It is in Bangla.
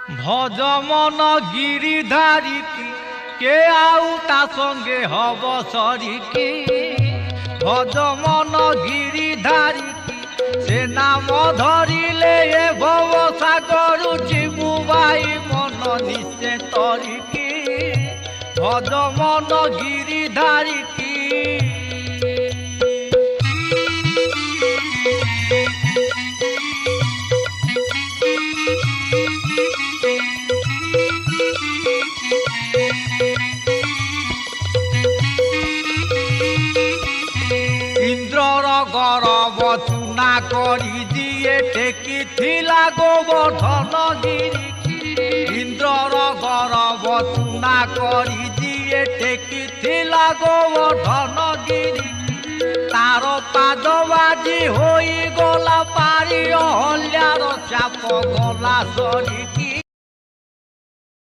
ভজ মন গিরিধারী কি কে আউ তা সঙ্গে হব সরিকি ভজ মন গিরিধারী কি সে নাম ধরিলে এ ভব সাগর জীবু ভাই মন নিশ্চে তরিকি ভজ মন গিরিধারী কি ইন্দ্রর গরব চুনা করি দিয়ে টেকিথিলা গোবর্ধন গিরি ইন্দ্রর গরব চুনা করি দিয়ে টেকিথিলা গোবর্ধন গিরি তার পাদ বাজি হয়ে গলা পারি অহল্যার চাপ গলা সরিকি